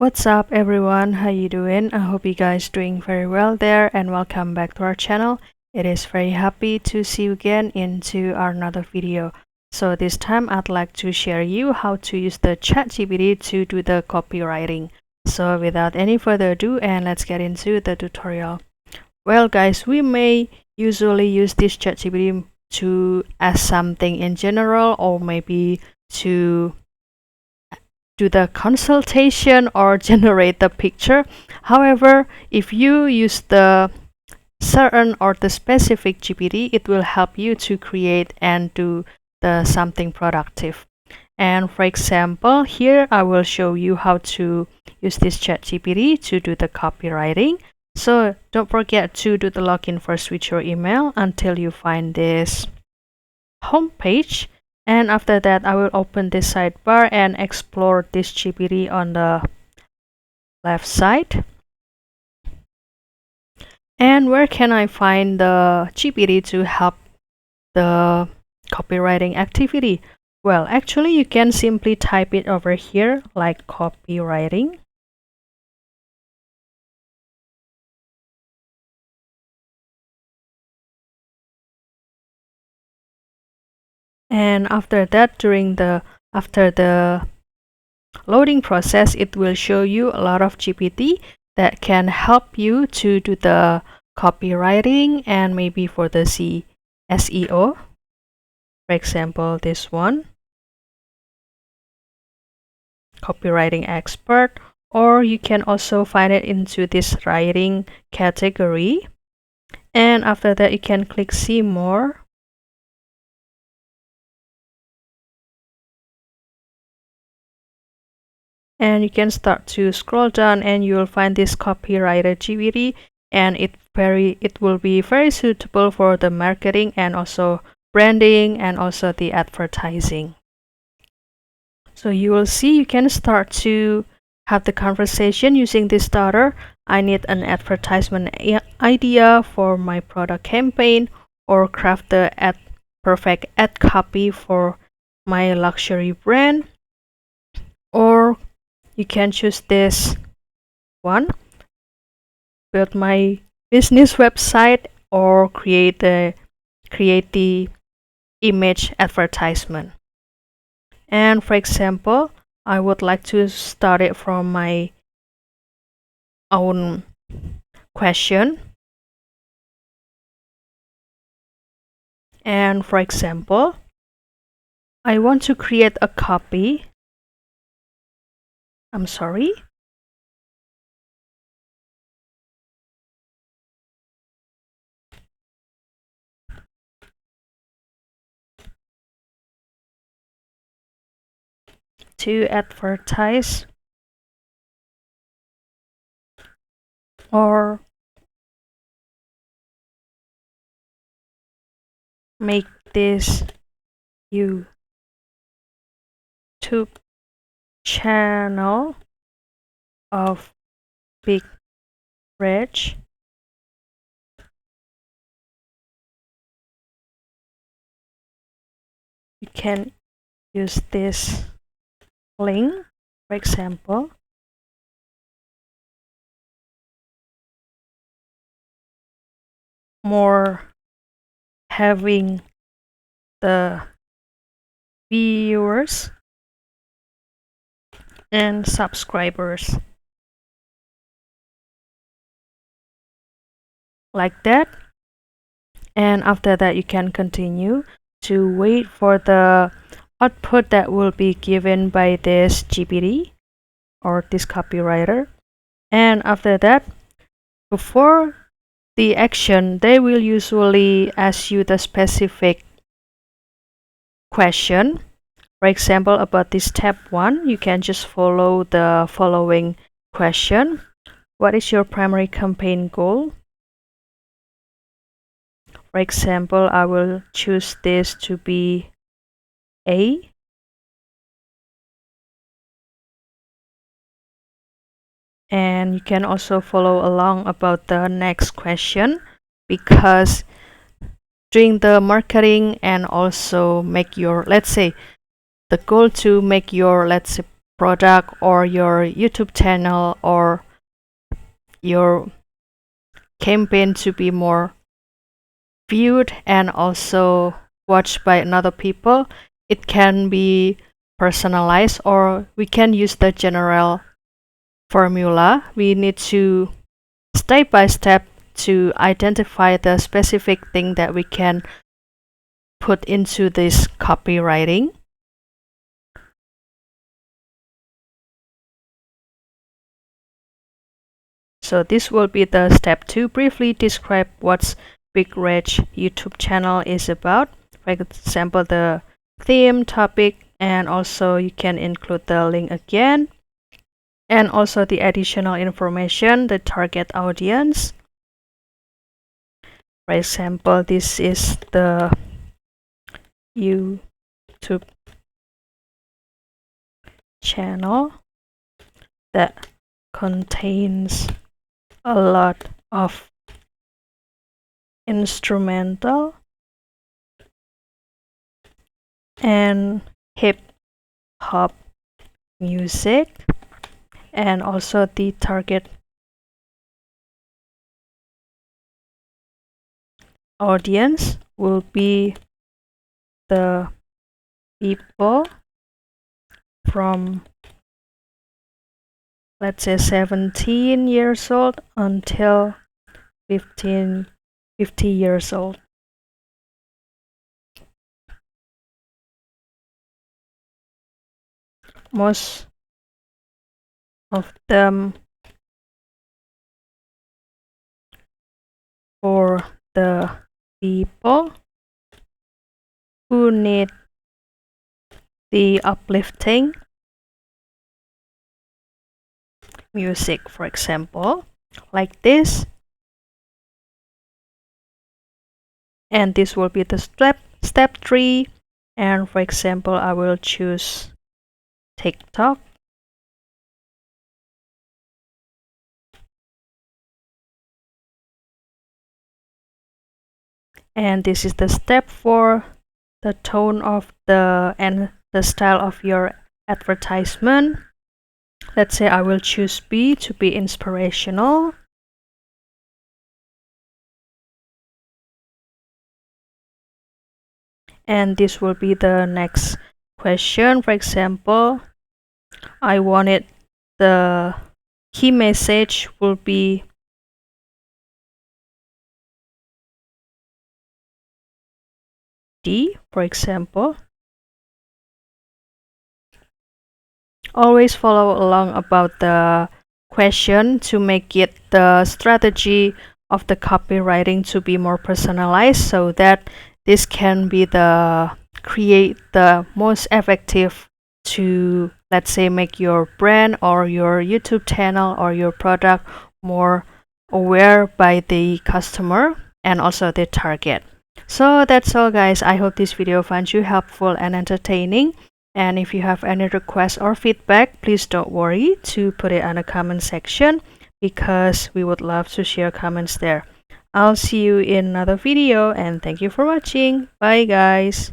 What's up everyone, how you doing? I hope you guys doing very well there, and welcome back to our channel. It is very happy to see you again into another video. So this time I'd like to share you how to use the ChatGPT to do the copywriting. So without any further ado, and let's get into the tutorial. Well guys, we may usually use this ChatGPT to ask something in general, or maybe to do the consultation or generate the picture. However, if you use the certain or the specific GPT, it will help you to create and do the something productive. And for example, here I will show you how to use this ChatGPT to do the copywriting. So don't forget to do the login first with your email until you find this home page. And after that, I will open this sidebar and explore this GPT on the left side. And where can I find the GPT to help the copywriting activity? Well, actually, you can simply type it over here like copywriting. And after that, after the loading process, it will show you a lot of GPT that can help you to do the copywriting and maybe for the SEO. For example, this one, copywriting expert, or you can also find it into this writing category. And after that, you can click see more. And you can start to scroll down and you will find this copywriter GPT, and it will be very suitable for the marketing and also branding and also the advertising. So you will see you can start to have the conversation using this starter. I need an advertisement idea for my product campaign, or craft the perfect ad copy for my luxury brand, or you can choose this one, build my business website, or create the image advertisement. And for example, I would like to start it from my own question. And for example, I want to create a copy. I'm sorry. To advertise or make this YouTube channel of Big Rich. You can use this link, for example. More having the viewers and subscribers, like that. And after that, you can continue to wait for the output that will be given by this GPT or this copywriter. And after that, before the action, they will usually ask you the specific question. For example, about this tab 1, you can just follow the following question. What is your primary campaign goal? For example, I will choose this to be A. And you can also follow along about the next question, because doing the marketing and also make your, let's say, the goal to make your, let's say, product or your YouTube channel or your campaign to be more viewed and also watched by another people. It can be personalized, or we can use the general formula. We need to step by step to identify the specific thing that we can put into this copywriting. So this will be the step 2. Briefly describe what's Big Rage YouTube channel is about. For example, the theme, topic, and also you can include the link again. And also the additional information, the target audience. For example, this is the YouTube channel that contains a lot of instrumental and hip hop music, and also the target audience will be the people from, let's say, 17 years old until 50 years old. Most of them for the people who need the uplifting music, for example, like this. And this will be the step 3. And for example, I will choose TikTok. And this is the step 4, the tone of and the style of your advertisement. Let's say I will choose B to be inspirational. And this will be the next question. For example, I wanted the key message will be D, for example. Always follow along about the question to make it the strategy of the copywriting to be more personalized, so that this can be the create the most effective to, let's say, make your brand or your YouTube channel or your product more aware by the customer and also the target. So that's all, guys. I hope this video finds you helpful and entertaining. And if you have any requests or feedback, please don't worry to put it in the comment section, because we would love to share comments there. I'll see you in another video, and thank you for watching. Bye, guys.